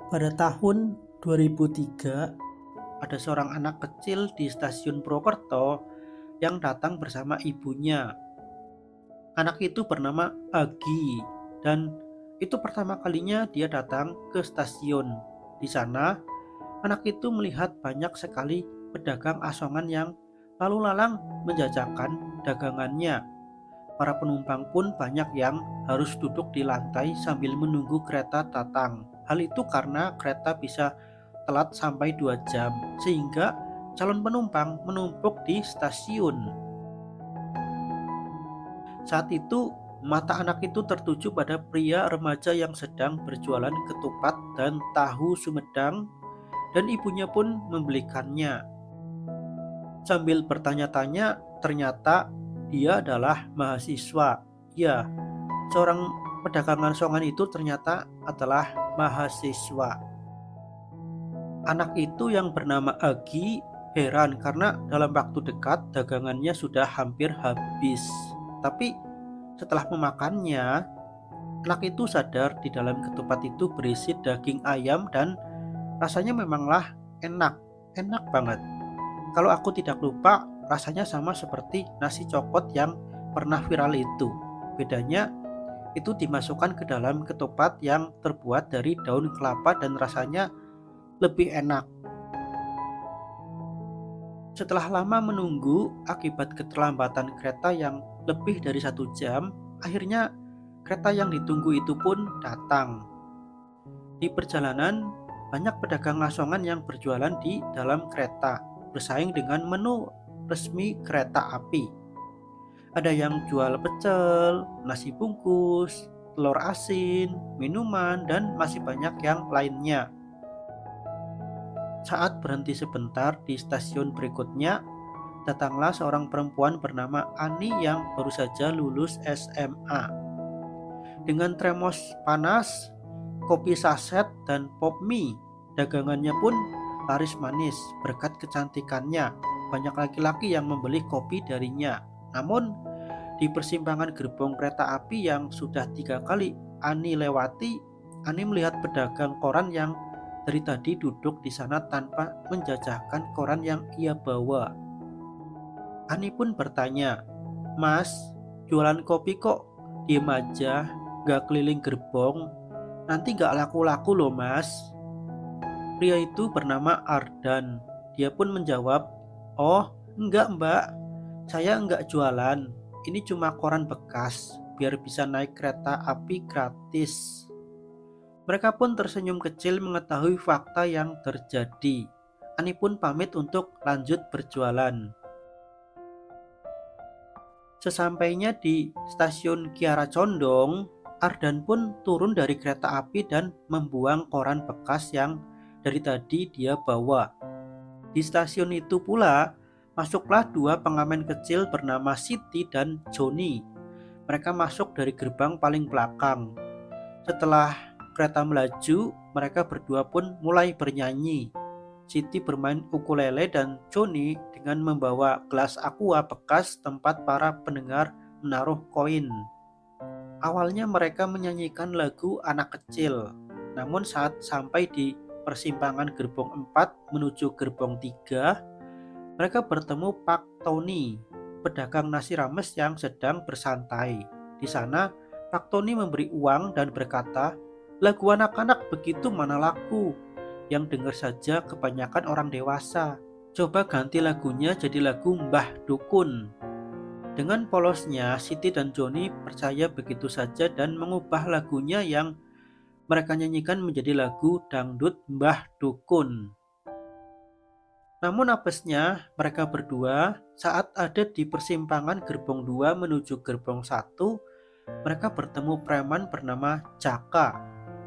Pada tahun 2003, ada seorang anak kecil di stasiun Purwokerto yang datang bersama ibunya. Anak itu bernama Agi dan itu pertama kalinya dia datang ke stasiun. Di sana, anak itu melihat banyak sekali pedagang asongan yang lalu lalang menjajakan dagangannya. Para penumpang pun banyak yang harus duduk di lantai sambil menunggu kereta datang. Hal itu karena kereta bisa telat sampai 2 jam, sehingga calon penumpang menumpuk di stasiun. Saat itu, mata anak itu tertuju pada pria remaja yang sedang berjualan ketupat dan tahu Sumedang, dan ibunya pun membelikannya. Sambil bertanya-tanya, ternyata dia adalah mahasiswa. Ya, seorang pedagang asongan itu ternyata adalah mahasiswa. Anak itu yang bernama Agi heran karena dalam waktu dekat dagangannya sudah hampir habis. Tapi setelah memakannya, anak itu sadar di dalam ketupat itu berisi daging ayam dan rasanya memanglah enak, enak banget. Kalau aku tidak lupa, rasanya sama seperti nasi cokot yang pernah viral itu. Bedanya itu dimasukkan ke dalam ketupat yang terbuat dari daun kelapa dan rasanya lebih enak. Setelah lama menunggu akibat keterlambatan kereta yang lebih dari 1 jam, akhirnya kereta yang ditunggu itu pun datang. Di perjalanan, banyak pedagang asongan yang berjualan di dalam kereta, bersaing dengan menu resmi kereta api. Ada yang jual pecel, nasi bungkus, telur asin, minuman, dan masih banyak yang lainnya. Saat berhenti sebentar di stasiun berikutnya, datanglah seorang perempuan bernama Ani yang baru saja lulus SMA. Dengan termos panas, kopi saset, dan pop mie, dagangannya pun laris manis berkat kecantikannya. Banyak laki-laki yang membeli kopi darinya. Namun, di persimpangan gerbong kereta api yang sudah 3 kali Ani lewati, Ani melihat pedagang koran yang dari tadi duduk di sana tanpa menjajakan koran yang ia bawa. Ani pun bertanya, "Mas, jualan kopi kok diem aja, gak keliling gerbong? Nanti gak laku-laku loh mas." Pria itu bernama Ardan. Dia pun menjawab, "Oh, enggak mbak, saya enggak jualan. Ini cuma koran bekas, biar bisa naik kereta api gratis." Mereka pun tersenyum kecil mengetahui fakta yang terjadi. Ani pun pamit untuk lanjut berjualan. Sesampainya di stasiun Kiara Condong, Ardan pun turun dari kereta api dan membuang koran bekas yang dari tadi dia bawa. Di stasiun itu pula, masuklah dua pengamen kecil bernama Siti dan Joni. Mereka masuk dari gerbang paling belakang. Setelah kereta melaju, mereka berdua pun mulai bernyanyi. Siti bermain ukulele dan Joni dengan membawa gelas aqua bekas tempat para pendengar menaruh koin. Awalnya mereka menyanyikan lagu anak kecil, namun saat sampai di persimpangan gerbong 4 menuju gerbong 3, mereka bertemu Pak Tony, pedagang nasi rames yang sedang bersantai. Di sana, Pak Tony memberi uang dan berkata, "Lagu anak-anak begitu mana laku? Yang dengar saja kebanyakan orang dewasa. Coba ganti lagunya jadi lagu Mbah Dukun." Dengan polosnya, Siti dan Joni percaya begitu saja dan mengubah lagunya yang mereka nyanyikan menjadi lagu dangdut Mbah Dukun. Namun apesnya, mereka berdua saat ada di persimpangan gerbong 2 menuju gerbong 1, mereka bertemu preman bernama Jaka.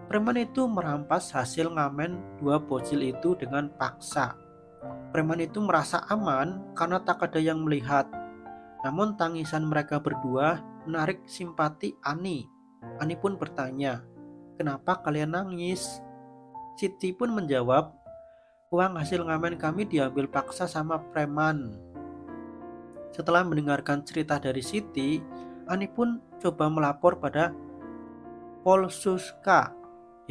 Preman itu merampas hasil ngamen dua bocil itu dengan paksa. Preman itu merasa aman karena tak ada yang melihat. Namun tangisan mereka berdua menarik simpati Ani. Ani pun bertanya, "Kenapa kalian nangis?" Siti pun menjawab, "Uang hasil ngamen kami diambil paksa sama preman." Setelah mendengarkan cerita dari Siti, Ani pun coba melapor pada Polsuska,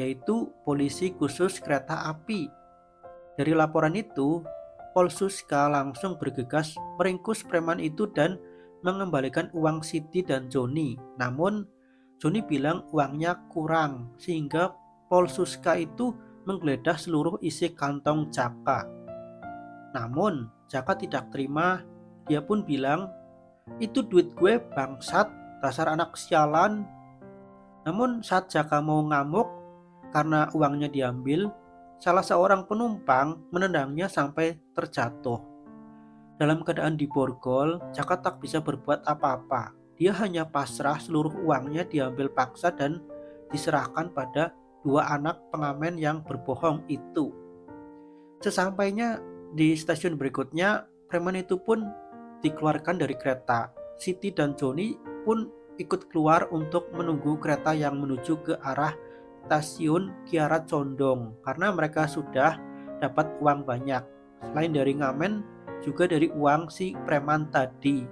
yaitu polisi khusus kereta api. Dari laporan itu, Polsuska langsung bergegas meringkus preman itu dan mengembalikan uang Siti dan Joni. Namun, Joni bilang uangnya kurang, sehingga Polsuska itu menggeledah seluruh isi kantong Jaka. Namun, Jaka tidak terima. Dia pun bilang, "Itu duit gue, bangsat, dasar anak sialan." Namun saat Jaka mau ngamuk karena uangnya diambil, salah seorang penumpang menendangnya sampai terjatuh. Dalam keadaan diborgol, Jaka tak bisa berbuat apa-apa. Dia hanya pasrah, seluruh uangnya diambil paksa dan diserahkan pada dua anak pengamen yang berbohong itu. Sesampainya di stasiun berikutnya, preman itu pun dikeluarkan dari kereta. Siti dan Joni pun ikut keluar untuk menunggu kereta yang menuju ke arah stasiun Kiara Condong karena mereka sudah dapat uang banyak. Selain dari ngamen, juga dari uang si preman tadi.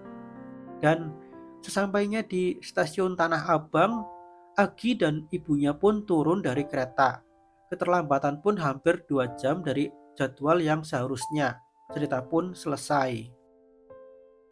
Dan sesampainya di stasiun Tanah Abang, Agi dan ibunya pun turun dari kereta. Keterlambatan pun hampir 2 jam dari jadwal yang seharusnya. Cerita pun selesai.